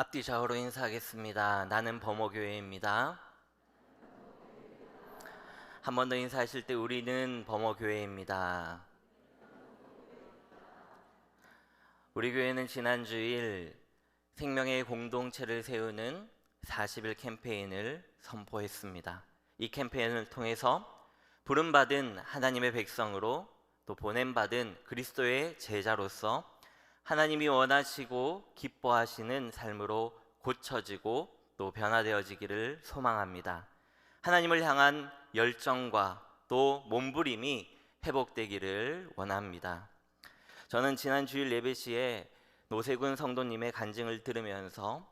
앞뒤 좌우로 인사하겠습니다. 나는 범어교회입니다. 한 번 더 인사하실 때 우리는 범어교회입니다. 우리 교회는 지난 주일 생명의 공동체를 세우는 40일 캠페인을 선포했습니다. 이 캠페인을 통해서 부름받은 하나님의 백성으로 또 보냄받은 그리스도의 제자로서 하나님이 원하시고 기뻐하시는 삶으로 고쳐지고 또 변화되어지기를 소망합니다. 하나님을 향한 열정과 또 몸부림이 회복되기를 원합니다. 저는 지난 주일 예배 시에 노세군 성도님의 간증을 들으면서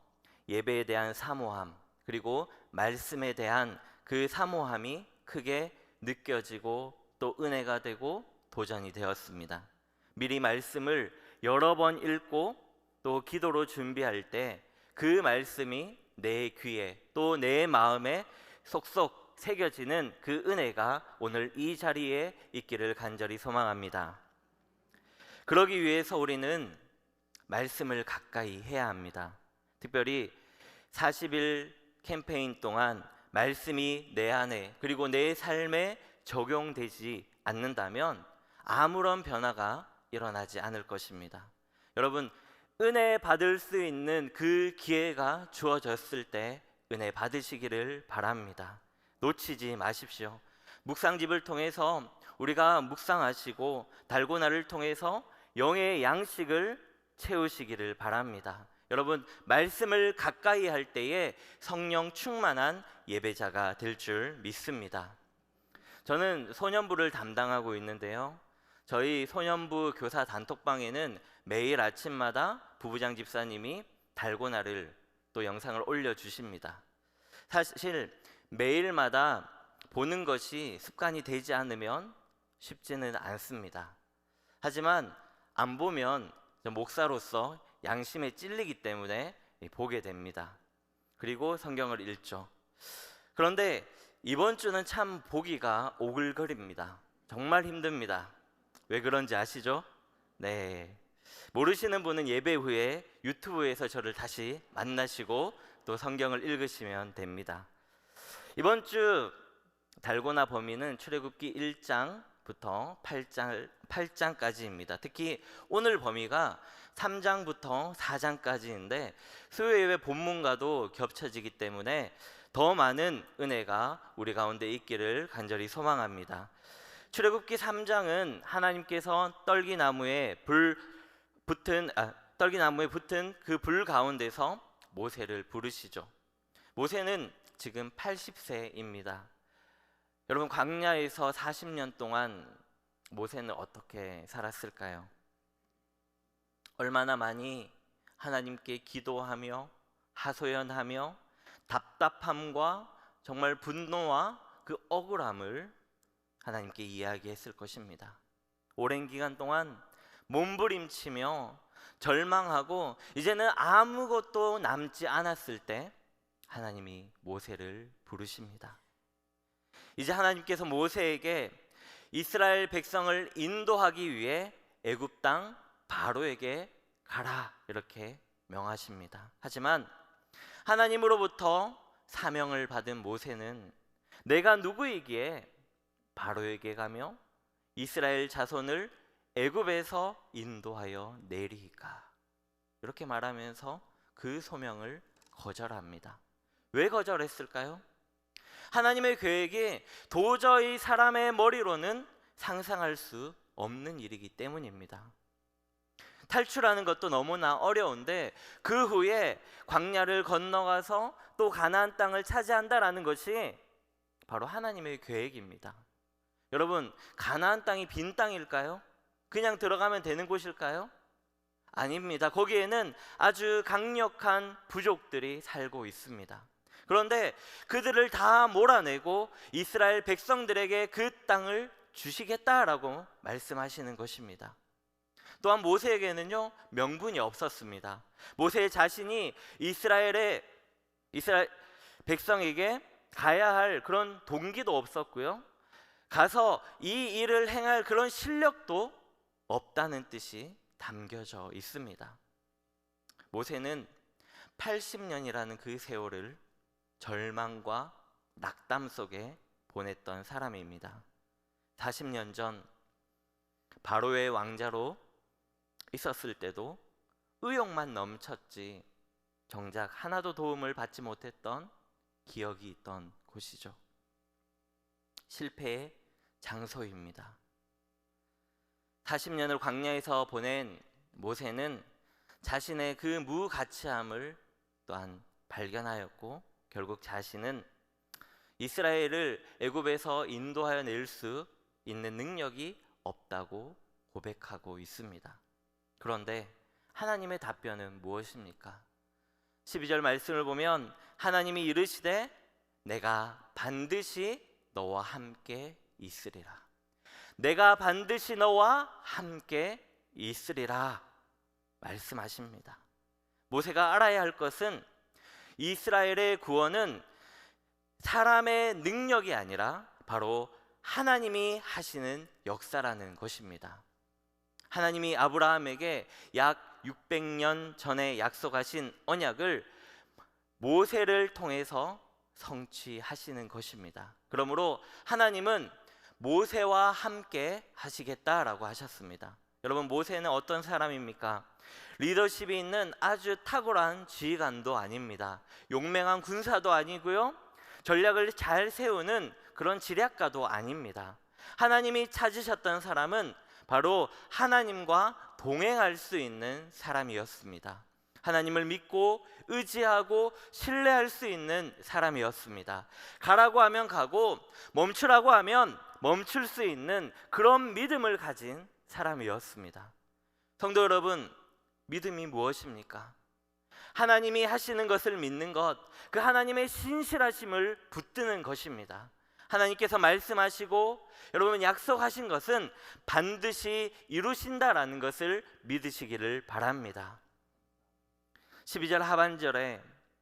예배에 대한 사모함 그리고 말씀에 대한 그 사모함이 크게 느껴지고 또 은혜가 되고 도전이 되었습니다. 미리 말씀을 여러 번 읽고 또 기도로 준비할 때 그 말씀이 내 귀에 또 내 마음에 속속 새겨지는 그 은혜가 오늘 이 자리에 있기를 간절히 소망합니다. 그러기 위해서 우리는 말씀을 가까이 해야 합니다. 특별히 40일 캠페인 동안 말씀이 내 안에 그리고 내 삶에 적용되지 않는다면 아무런 변화가 일어나지 않을 것입니다. 여러분, 은혜 받을 수 있는 그 기회가 주어졌을 때 은혜 받으시기를 바랍니다. 놓치지 마십시오. 묵상집을 통해서 우리가 묵상하시고 달고나를 통해서 영의 양식을 채우시기를 바랍니다. 여러분, 말씀을 가까이 할 때에 성령 충만한 예배자가 될 줄 믿습니다. 저는 소년부를 담당하고 있는데요. 저희 소년부 교사 단톡방에는 매일 아침마다 부부장 집사님이 달고나를 또 영상을 올려주십니다. 사실 매일마다 보는 것이 습관이 되지 않으면 쉽지는 않습니다. 하지만 안 보면 목사로서 양심에 찔리기 때문에 보게 됩니다. 그리고 성경을 읽죠. 그런데 이번 주는 참 보기가 오글거립니다. 정말 힘듭니다. 왜 그런지 아시죠? 네. 모르시는 분은 예배 후에 유튜브에서 저를 다시 만나시고 또 성경을 읽으시면 됩니다. 이번 주 달고나 범위는 출애굽기 1장부터 8장까지입니다. 특히 오늘 범위가 3장부터 4장까지인데 수요예배 본문과도 겹쳐지기 때문에 더 많은 은혜가 우리 가운데 있기를 간절히 소망합니다. 출애굽기 3장은 하나님께서 떨기나무에 붙은 그 불 가운데서 모세를 부르시죠. 모세는 지금 80세입니다. 여러분, 광야에서 40년 동안 모세는 어떻게 살았을까요? 얼마나 많이 하나님께 기도하며 하소연하며 답답함과 정말 분노와 그 억울함을 하나님께 이야기했을 것입니다. 오랜 기간 동안 몸부림치며 절망하고 이제는 아무것도 남지 않았을 때 하나님이 모세를 부르십니다. 이제 하나님께서 모세에게 이스라엘 백성을 인도하기 위해 애굽 땅 바로에게 가라 이렇게 명하십니다. 하지만 하나님으로부터 사명을 받은 모세는 내가 누구이기에 바로에게 가며 이스라엘 자손을 애굽에서 인도하여 내리까 이렇게 말하면서 그 소명을 거절합니다. 왜 거절했을까요? 하나님의 계획이 도저히 사람의 머리로는 상상할 수 없는 일이기 때문입니다. 탈출하는 것도 너무나 어려운데 그 후에 광야를 건너가서 또 가나안 땅을 차지한다라는 것이 바로 하나님의 계획입니다. 여러분, 가나안 땅이 빈 땅일까요? 그냥 들어가면 되는 곳일까요? 아닙니다. 거기에는 아주 강력한 부족들이 살고 있습니다. 그런데 그들을 다 몰아내고 이스라엘 백성들에게 그 땅을 주시겠다라고 말씀하시는 것입니다. 또한 모세에게는요, 명분이 없었습니다. 모세 자신이 이스라엘 백성에게 가야 할 그런 동기도 없었고요. 가서 이 일을 행할 그런 실력도 없다는 뜻이 담겨져 있습니다. 모세는 80년이라는 그 세월을 절망과 낙담 속에 보냈던 사람입니다. 40년 전 바로의 왕자로 있었을 때도 의욕만 넘쳤지 정작 하나도 도움을 받지 못했던 기억이 있던 곳이죠. 실패의 장소입니다. 40년을 광야에서 보낸 모세는 자신의 그 무가치함을 또한 발견하였고 결국 자신은 이스라엘을 애굽에서 인도하여 낼 수 있는 능력이 없다고 고백하고 있습니다. 그런데 하나님의 답변은 무엇입니까? 12절 말씀을 보면 하나님이 이르시되 내가 반드시 너와 함께 있으리라. 내가 반드시 너와 함께 있으리라 말씀하십니다. 모세가 알아야 할 것은 이스라엘의 구원은 사람의 능력이 아니라 바로 하나님이 하시는 역사라는 것입니다. 하나님이 아브라함에게 약 600년 전에 약속하신 언약을 모세를 통해서 성취하시는 것입니다. 그러므로 하나님은 모세와 함께 하시겠다라고 하셨습니다. 여러분, 모세는 어떤 사람입니까? 리더십이 있는 아주 탁월한 지휘관도 아닙니다. 용맹한 군사도 아니고요, 전략을 잘 세우는 그런 지략가도 아닙니다. 하나님이 찾으셨던 사람은 바로 하나님과 동행할 수 있는 사람이었습니다. 하나님을 믿고 의지하고 신뢰할 수 있는 사람이었습니다. 가라고 하면 가고 멈추라고 하면 멈출 수 있는 그런 믿음을 가진 사람이었습니다. 성도 여러분, 믿음이 무엇입니까? 하나님이 하시는 것을 믿는 것, 그 하나님의 신실하심을 붙드는 것입니다. 하나님께서 말씀하시고 여러분 약속하신 것은 반드시 이루신다라는 것을 믿으시기를 바랍니다. 12절 하반절에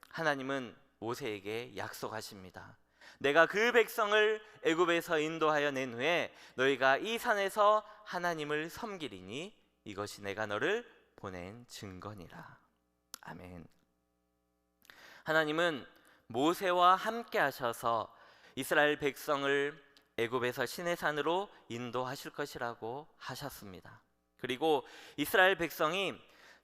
하나님은 모세에게 약속하십니다. 내가 그 백성을 애굽에서 인도하여 낸 후에 너희가 이 산에서 하나님을 섬기리니 이것이 내가 너를 보낸 증거니라. 아멘. 하나님은 모세와 함께 하셔서 이스라엘 백성을 애굽에서 시내산으로 인도하실 것이라고 하셨습니다. 그리고 이스라엘 백성이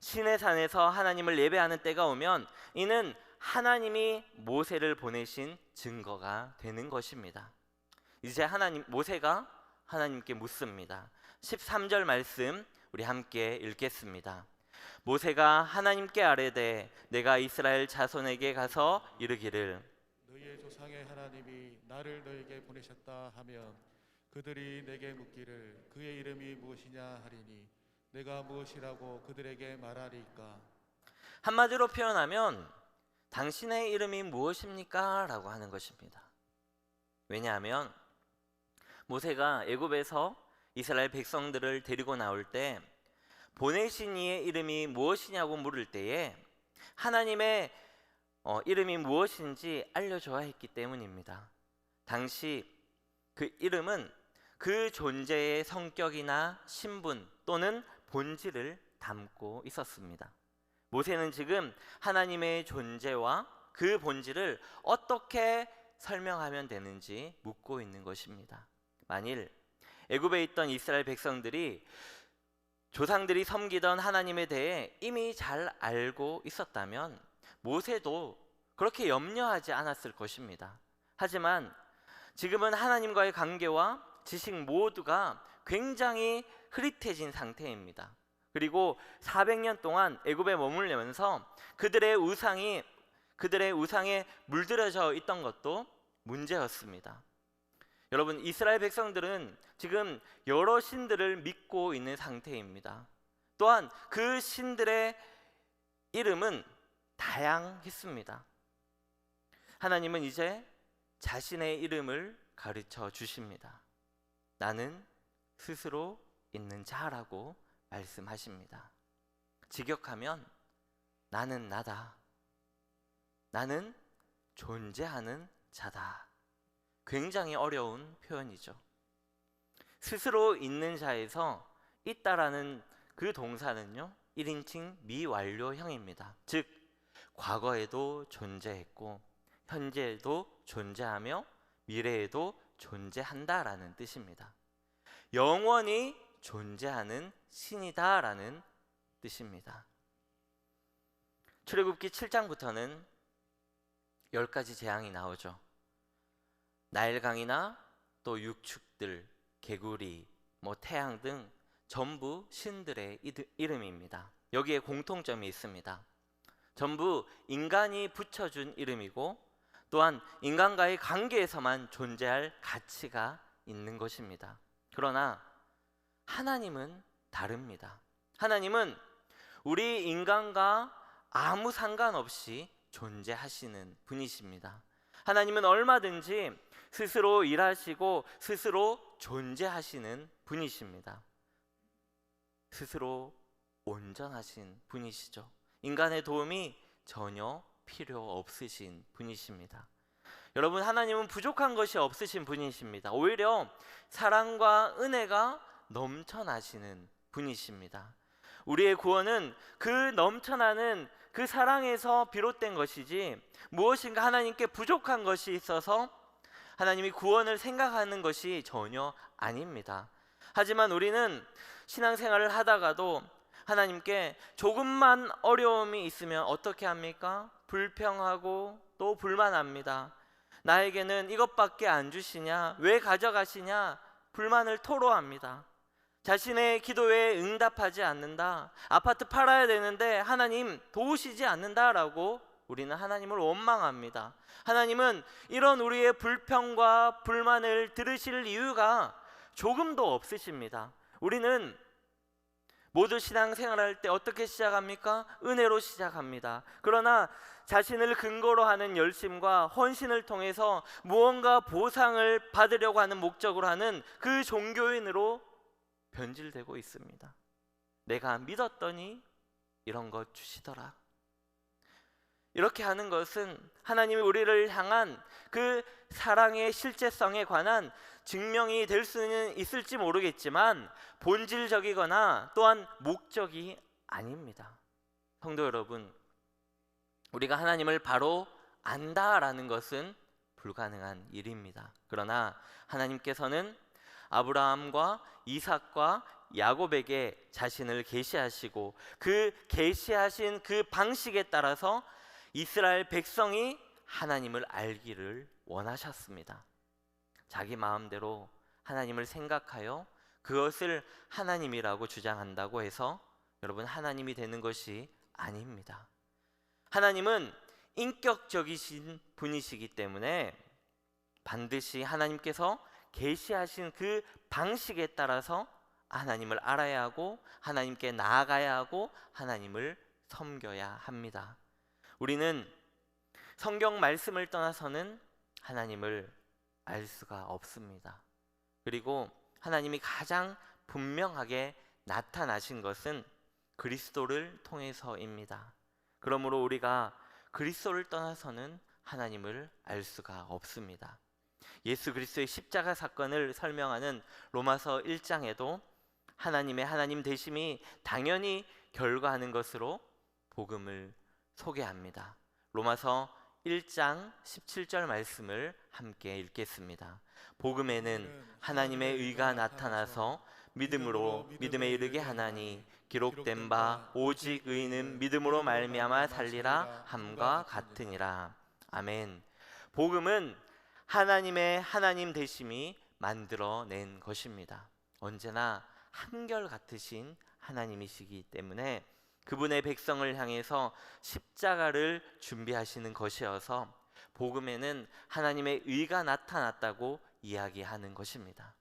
시내산에서 하나님을 예배하는 때가 오면 이는 하나님이 모세를 보내신 증거가 되는 것입니다. 이제 모세가 하나님께 묻습니다. 13절 말씀 우리 함께 읽겠습니다. 모세가 하나님께 아뢰되 내가 이스라엘 자손에게 가서 이르기를 너희의 조상의 하나님이 나를 너에게 보내셨다 하면 그들이 내게 묻기를 그의 이름이 무엇이냐 하리니 내가 무엇이라고 그들에게 말하리까? 한마디로 표현하면 당신의 이름이 무엇입니까? 라고 하는 것입니다. 왜냐하면 모세가 애굽에서 이스라엘 백성들을 데리고 나올 때 보내신 이의 이름이 무엇이냐고 물을 때에 하나님의 이름이 무엇인지 알려줘야 했기 때문입니다. 당시 그 이름은 그 존재의 성격이나 신분 또는 본질을 담고 있었습니다. 모세는 지금 하나님의 존재와 그 본질을 어떻게 설명하면 되는지 묻고 있는 것입니다. 만일 애굽에 있던 이스라엘 백성들이 조상들이 섬기던 하나님에 대해 이미 잘 알고 있었다면 모세도 그렇게 염려하지 않았을 것입니다. 하지만 지금은 하나님과의 관계와 지식 모두가 굉장히 흐릿해진 상태입니다. 그리고 400년 동안 애굽에 머물면서 그들의 우상에 물들여져 있던 것도 문제였습니다. 여러분, 이스라엘 백성들은 지금 여러 신들을 믿고 있는 상태입니다. 또한 그 신들의 이름은 다양했습니다. 하나님은 이제 자신의 이름을 가르쳐 주십니다. 나는 스스로 있는 자라고 말씀하십니다. 직역하면 나는 나다. 나는 존재하는 자다. 굉장히 어려운 표현이죠. 스스로 있는 자에서 있다라는 그 동사는요 1인칭 미완료형입니다. 즉 과거에도 존재했고 현재에도 존재하며 미래에도 존재한다라는 뜻입니다. 영원히 존재하는 신이다라는 뜻입니다. 출애굽기 7장부터는 10가지 재앙이 나오죠. 나일강이나 또 육축들, 개구리, 태양 등 전부 신들의 이름입니다. 여기에 공통점이 있습니다. 전부 인간이 붙여준 이름이고 또한 인간과의 관계에서만 존재할 가치가 있는 것입니다. 그러나 하나님은 다릅니다. 하나님은 우리 인간과 아무 상관없이 존재하시는 분이십니다. 하나님은 얼마든지 스스로 일하시고 스스로 존재하시는 분이십니다. 스스로 온전하신 분이시죠. 인간의 도움이 전혀 필요 없으신 분이십니다. 여러분, 하나님은 부족한 것이 없으신 분이십니다. 오히려 사랑과 은혜가 넘쳐나시는 분이십니다. 우리의 구원은 그 넘쳐나는 그 사랑에서 비롯된 것이지 무엇인가 하나님께 부족한 것이 있어서 하나님이 구원을 생각하는 것이 전혀 아닙니다. 하지만 우리는 신앙생활을 하다가도 하나님께 조금만 어려움이 있으면 어떻게 합니까? 불평하고 또 불만합니다. 나에게는 이것밖에 안 주시냐? 왜 가져가시냐? 불만을 토로합니다. 자신의 기도에 응답하지 않는다. 아파트 팔아야 되는데 하나님 도우시지 않는다라고 우리는 하나님을 원망합니다. 하나님은 이런 우리의 불평과 불만을 들으실 이유가 조금도 없으십니다. 우리는 모두 신앙생활할 때 어떻게 시작합니까? 은혜로 시작합니다. 그러나 자신을 근거로 하는 열심과 헌신을 통해서 무언가 보상을 받으려고 하는 목적으로 하는 그 종교인으로 변질되고 있습니다. 내가 믿었더니 이런 것 주시더라. 이렇게 하는 것은 하나님이 우리를 향한 그 사랑의 실제성에 관한 증명이 될 수는 있을지 모르겠지만 본질적이거나 또한 목적이 아닙니다. 성도 여러분, 우리가 하나님을 바로 안다라는 것은 불가능한 일입니다. 그러나 하나님께서는 아브라함과 이삭과 야곱에게 자신을 계시하시고 그 계시하신 그 방식에 따라서 이스라엘 백성이 하나님을 알기를 원하셨습니다. 자기 마음대로 하나님을 생각하여 그것을 하나님이라고 주장한다고 해서 여러분 하나님이 되는 것이 아닙니다. 하나님은 인격적이신 분이시기 때문에 반드시 하나님께서 계시하신 그 방식에 따라서 하나님을 알아야 하고 하나님께 나아가야 하고 하나님을 섬겨야 합니다. 우리는 성경 말씀을 떠나서는 하나님을 알 수가 없습니다. 그리고 하나님이 가장 분명하게 나타나신 것은 그리스도를 통해서입니다. 그러므로 우리가 그리스도를 떠나서는 하나님을 알 수가 없습니다. 예수 그리스도의 십자가 사건을 설명하는 로마서 1장에도 하나님의 하나님 되심이 당연히 결과하는 것으로 복음을 소개합니다. 로마서 1장 17절 말씀을 함께 읽겠습니다. 복음에는 하나님의 의가 나타나서 믿음으로 믿음에 이르게 하나니 기록된 바 오직 의인은 믿음으로 말미암아 살리라 함과 같으니라. 아멘. 복음은 하나님의 하나님 되심이 만들어낸 것입니다. 언제나 한결같으신 하나님이시기 때문에 그분의 백성을 향해서 십자가를 준비하시는 것이어서 복음에는 하나님의 의가 나타났다고 이야기하는 것입니다.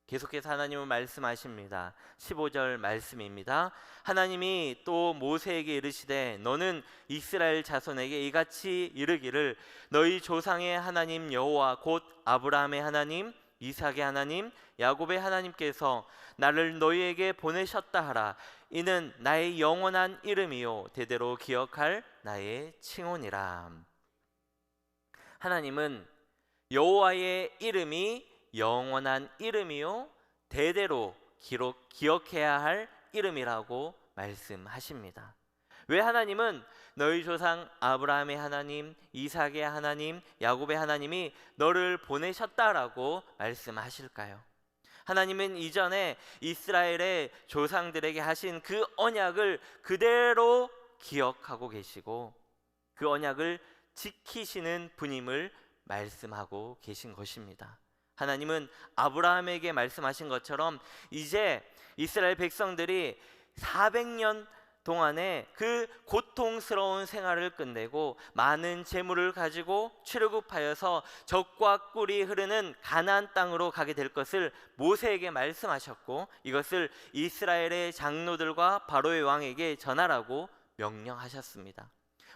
계속해서 하나님은 말씀하십니다. 15절 말씀입니다. 하나님이 또 모세에게 이르시되 너는 이스라엘 자손에게 이같이 이르기를 너희 조상의 하나님 여호와 곧 아브라함의 하나님 이삭의 하나님 야곱의 하나님께서 나를 너희에게 보내셨다 하라. 이는 나의 영원한 이름이요 대대로 기억할 나의 칭혼이라. 하나님은 여호와의 이름이 영원한 이름이요 대대로 기억해야 할 이름이라고 말씀하십니다. 왜 하나님은 너희 조상 아브라함의 하나님, 이삭의 하나님, 야곱의 하나님이 너를 보내셨다라고 말씀하실까요? 하나님은 이전에 이스라엘의 조상들에게 하신 그 언약을 그대로 기억하고 계시고 그 언약을 지키시는 분임을 말씀하고 계신 것입니다. 하나님은 아브라함에게 말씀하신 것처럼 이제 이스라엘 백성들이 400년 동안에 그 고통스러운 생활을 끝내고 많은 재물을 가지고 출애굽하여서 젖과 꿀이 흐르는 가나안 땅으로 가게 될 것을 모세에게 말씀하셨고 이것을 이스라엘의 장로들과 바로의 왕에게 전하라고 명령하셨습니다.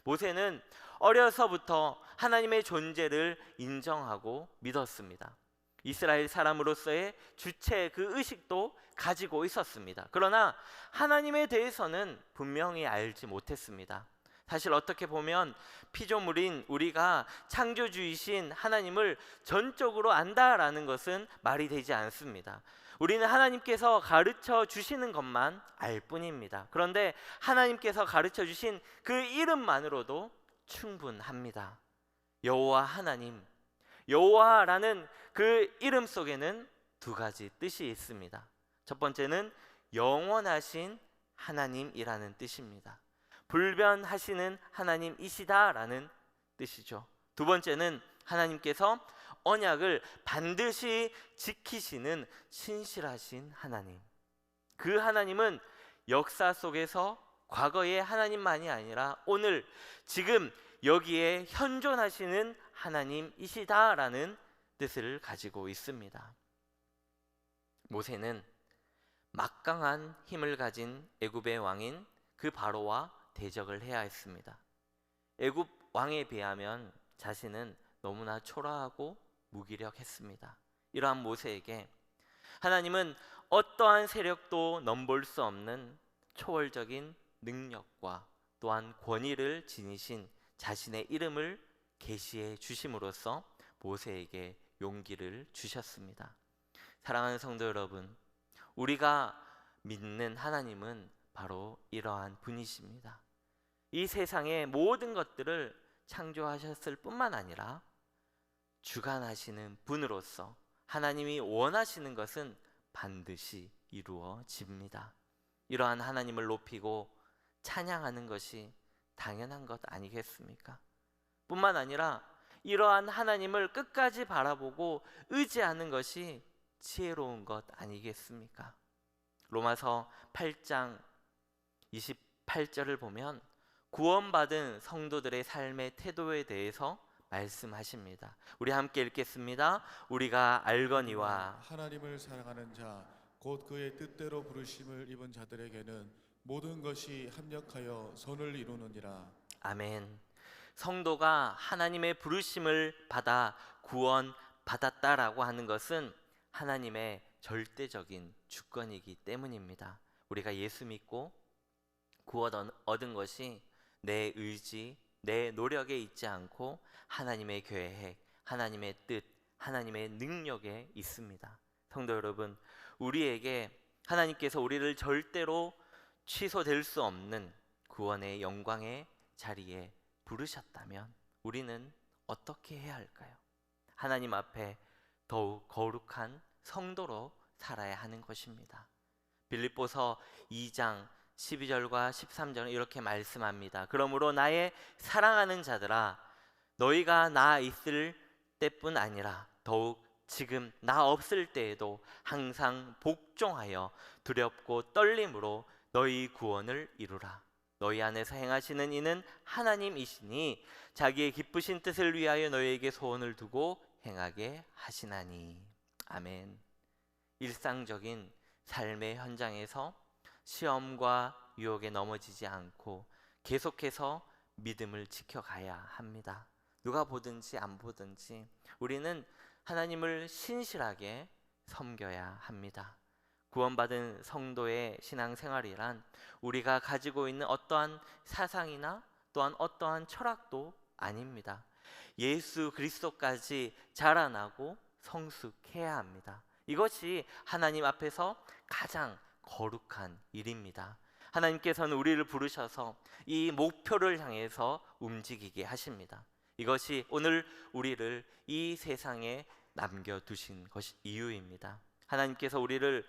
모세는 어려서부터 하나님의 존재를 인정하고 믿었습니다. 이스라엘 사람으로서의 주체 그 의식도 가지고 있었습니다. 그러나 하나님에 대해서는 분명히 알지 못했습니다. 사실 어떻게 보면 피조물인 우리가 창조주이신 하나님을 전적으로 안다라는 것은 말이 되지 않습니다. 우리는 하나님께서 가르쳐 주시는 것만 알 뿐입니다. 그런데 하나님께서 가르쳐 주신 그 이름만으로도 충분합니다. 여호와 하나님, 여호와라는 그 이름 속에는 두 가지 뜻이 있습니다. 첫 번째는 영원하신 하나님이라는 뜻입니다. 불변하시는 하나님이시다라는 뜻이죠. 두 번째는 하나님께서 언약을 반드시 지키시는 신실하신 하나님. 그 하나님은 역사 속에서 과거의 하나님만이 아니라 오늘 지금 여기에 현존하시는 하나님이시다라는 뜻을 가지고 있습니다. 모세는 막강한 힘을 가진 애굽의 왕인 그 바로와 대적을 해야 했습니다. 애굽 왕에 비하면 자신은 너무나 초라하고 무기력했습니다. 이러한 모세에게 하나님은 어떠한 세력도 넘볼 수 없는 초월적인 능력과 또한 권위를 지니신 자신의 이름을 계시해 주심으로써 모세에게 용기를 주셨습니다. 사랑하는 성도 여러분, 우리가 믿는 하나님은 바로 이러한 분이십니다. 이 세상의 모든 것들을 창조하셨을 뿐만 아니라 주관하시는 분으로서 하나님이 원하시는 것은 반드시 이루어집니다. 이러한 하나님을 높이고 찬양하는 것이 당연한 것 아니겠습니까? 뿐만 아니라 이러한 하나님을 끝까지 바라보고 의지하는 것이 지혜로운 것 아니겠습니까? 로마서 8장 28절을 보면 구원받은 성도들의 삶의 태도에 대해서 말씀하십니다. 우리 함께 읽겠습니다. 우리가 알거니와 하나님을 사랑하는 자 곧 그의 뜻대로 부르심을 입은 자들에게는 모든 것이 합력하여 선을 이루느니라. 아멘. 성도가 하나님의 부르심을 받아 구원받았다라고 하는 것은 하나님의 절대적인 주권이기 때문입니다. 우리가 예수 믿고 구원 얻은 것이 내 의지, 내 노력에 있지 않고 하나님의 계획, 하나님의 뜻, 하나님의 능력에 있습니다. 성도 여러분, 우리에게 하나님께서 우리를 절대로 취소될 수 없는 구원의 영광의 자리에 부르셨다면 우리는 어떻게 해야 할까요? 하나님 앞에 더욱 거룩한 성도로 살아야 하는 것입니다. 빌립보서 2장 12절과 13절은 이렇게 말씀합니다. 그러므로 나의 사랑하는 자들아, 너희가 나 있을 때뿐 아니라 더욱 지금 나 없을 때에도 항상 복종하여 두렵고 떨림으로 너희 구원을 이루라. 너희 안에서 행하시는 이는 하나님이시니 자기의 기쁘신 뜻을 위하여 너희에게 소원을 두고 행하게 하시나니. 아멘. 일상적인 삶의 현장에서 시험과 유혹에 넘어지지 않고 계속해서 믿음을 지켜가야 합니다. 누가 보든지 안 보든지 우리는 하나님을 신실하게 섬겨야 합니다. 구원받은 성도의 신앙생활이란 우리가 가지고 있는 어떠한 사상이나 또한 어떠한 철학도 아닙니다. 예수 그리스도까지 자라나고 성숙해야 합니다. 이것이 하나님 앞에서 가장 거룩한 일입니다. 하나님께서는 우리를 부르셔서 이 목표를 향해서 움직이게 하십니다. 이것이 오늘 우리를 이 세상에 남겨두신 것이 이유입니다. 하나님께서 우리를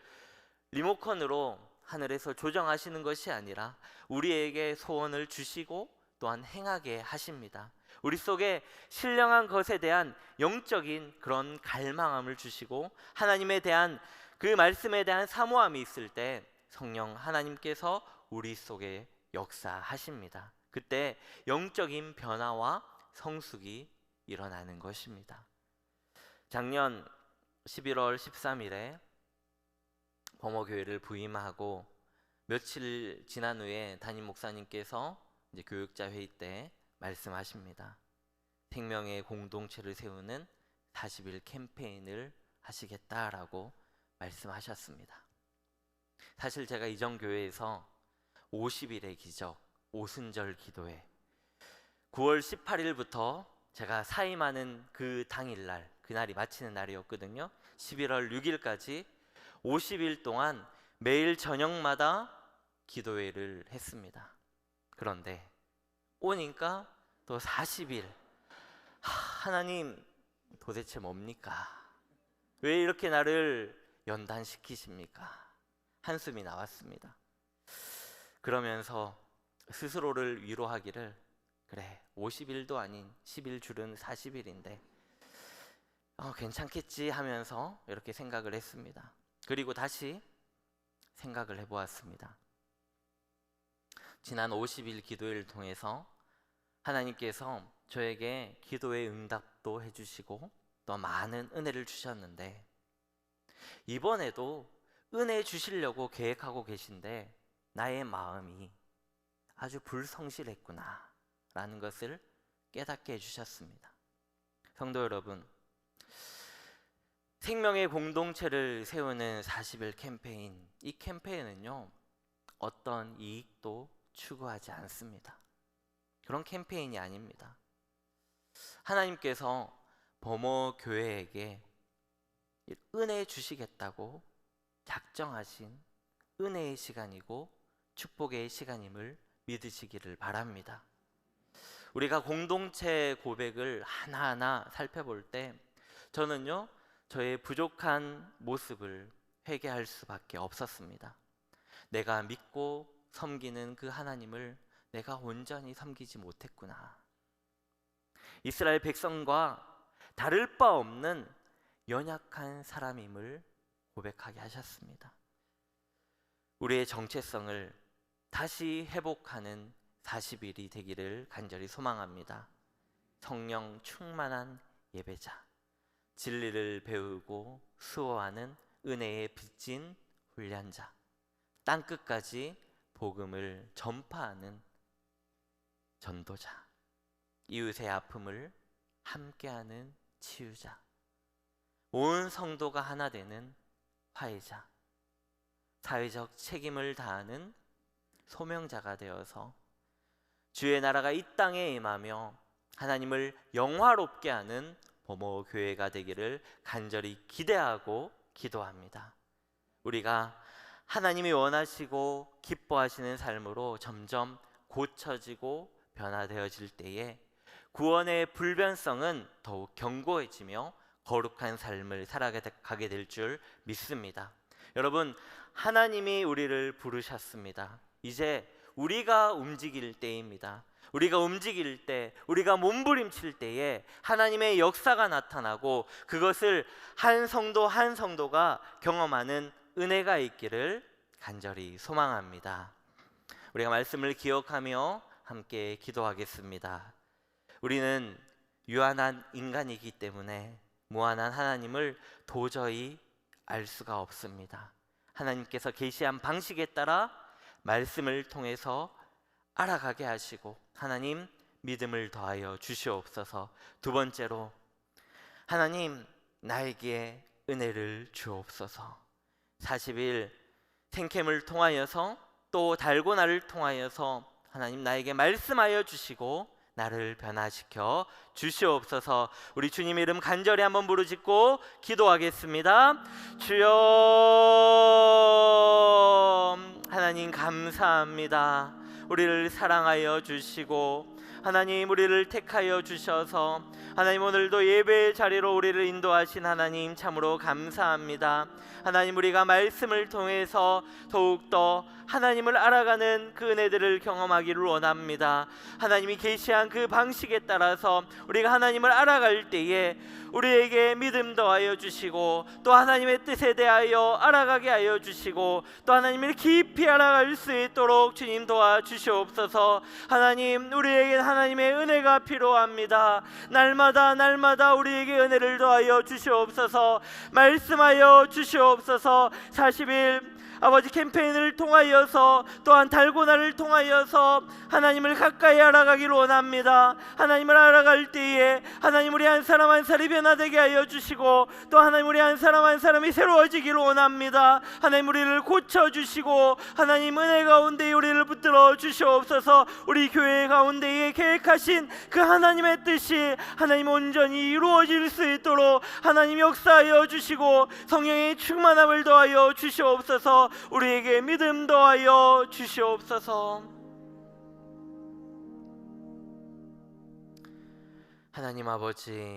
리모컨으로 하늘에서 조정하시는 것이 아니라 우리에게 소원을 주시고 또한 행하게 하십니다. 우리 속에 신령한 것에 대한 영적인 그런 갈망함을 주시고 하나님에 대한 그 말씀에 대한 사모함이 있을 때 성령 하나님께서 우리 속에 역사하십니다. 그때 영적인 변화와 성숙이 일어나는 것입니다. 작년 11월 13일에 범어교회를 부임하고 며칠 지난 후에 담임 목사님께서 이제 교육자 회의 때 말씀하십니다. 생명의 공동체를 세우는 40일 캠페인을 하시겠다라고 말씀하셨습니다. 사실 제가 이전 교회에서 50일의 기적, 오순절 기도회 9월 18일부터 제가 사임하는 그 당일날, 그날이 마치는 날이었거든요. 11월 6일까지 50일 동안 매일 저녁마다 기도회를 했습니다. 그런데 오니까 또 40일 하나님 도대체 뭡니까? 왜 이렇게 나를 연단시키십니까? 한숨이 나왔습니다. 그러면서 스스로를 위로하기를 그래 50일도 아닌 11줄은 40일인데 괜찮겠지 하면서 이렇게 생각을 했습니다. 그리고 다시 생각을 해보았습니다. 지난 50일 기도회를 통해서 하나님께서 저에게 기도의 응답도 해주시고 또 많은 은혜를 주셨는데 이번에도 은혜 주시려고 계획하고 계신데 나의 마음이 아주 불성실했구나 라는 것을 깨닫게 해주셨습니다. 성도 여러분, 생명의 공동체를 세우는 40일 캠페인, 이 캠페인은요 어떤 이익도 추구하지 않습니다. 그런 캠페인이 아닙니다. 하나님께서 범어교회에게 은혜 주시겠다고 작정하신 은혜의 시간이고 축복의 시간임을 믿으시기를 바랍니다. 우리가 공동체 고백을 하나하나 살펴볼 때 저는요 저의 부족한 모습을 회개할 수밖에 없었습니다. 내가 믿고 섬기는 그 하나님을 내가 온전히 섬기지 못했구나. 이스라엘 백성과 다를 바 없는 연약한 사람임을 고백하게 하셨습니다. 우리의 정체성을 다시 회복하는 40일이 되기를 간절히 소망합니다. 성령 충만한 예배자, 진리를 배우고 수호하는 은혜에 빚진 훈련자, 땅끝까지 복음을 전파하는 전도자, 이웃의 아픔을 함께하는 치유자, 온 성도가 하나 되는 화해자, 사회적 책임을 다하는 소명자가 되어서 주의 나라가 이 땅에 임하며 하나님을 영화롭게 하는 범어교회가 되기를 간절히 기대하고 기도합니다. 우리가 하나님이 원하시고 기뻐하시는 삶으로 점점 고쳐지고 변화되어질 때에 구원의 불변성은 더욱 견고해지며 거룩한 삶을 살아가게 될 줄 믿습니다. 여러분, 하나님이 우리를 부르셨습니다. 이제 우리가 움직일 때입니다. 우리가 움직일 때, 우리가 몸부림칠 때에 하나님의 역사가 나타나고 그것을 한 성도 한 성도가 경험하는 은혜가 있기를 간절히 소망합니다. 우리가 말씀을 기억하며 함께 기도하겠습니다. 우리는 유한한 인간이기 때문에 무한한 하나님을 도저히 알 수가 없습니다. 하나님께서 계시한 방식에 따라 말씀을 통해서 알아가게 하시고 하나님 믿음을 더하여 주시옵소서. 두 번째로 하나님 나에게 은혜를 주옵소서. 40일 생캠을 통하여서 또 달고나를 통하여서 하나님 나에게 말씀하여 주시고 나를 변화시켜 주시옵소서. 우리 주님의 이름 간절히 한번 부르짖고 기도하겠습니다. 주여 하나님 감사합니다. 우리를 사랑하여 주시고 하나님 우리를 택하여 주셔서 하나님 오늘도 예배의 자리로 우리를 인도하신 하나님 참으로 감사합니다. 하나님 우리가 말씀을 통해서 더욱더 하나님을 알아가는 그 은혜들을 경험하기를 원합니다. 하나님이 계시한 그 방식에 따라서 우리가 하나님을 알아갈 때에 우리에게 믿음 더하여 주시고 또 하나님의 뜻에 대하여 알아가게 하여 주시고 또 하나님을 깊이 알아갈 수 있도록 주님 도와주시옵소서. 하나님 우리에겐 하나님의 은혜가 필요합니다. 날마다 우리에게 은혜를 더하여 주시옵소서. 말씀하여 주시옵소서. 40일 아버지 캠페인을 통하여서 또한 달고나를 통하여서 하나님을 가까이 알아가기를 원합니다. 하나님을 알아갈 때에 하나님 우리 한 사람 한 사람이 변화되게 하여 주시고 또 하나님 우리 한 사람 한 사람이 새로워지기를 원합니다. 하나님 우리를 고쳐주시고 하나님 은혜 가운데 우리를 붙들어 주시옵소서. 우리 교회 가운데에 계획하신 그 하나님의 뜻이 하나님 온전히 이루어질 수 있도록 하나님 역사하여 주시고 성령의 충만함을 더하여 주시옵소서. 우리에게 믿음 더하여 주시옵소서. 하나님 아버지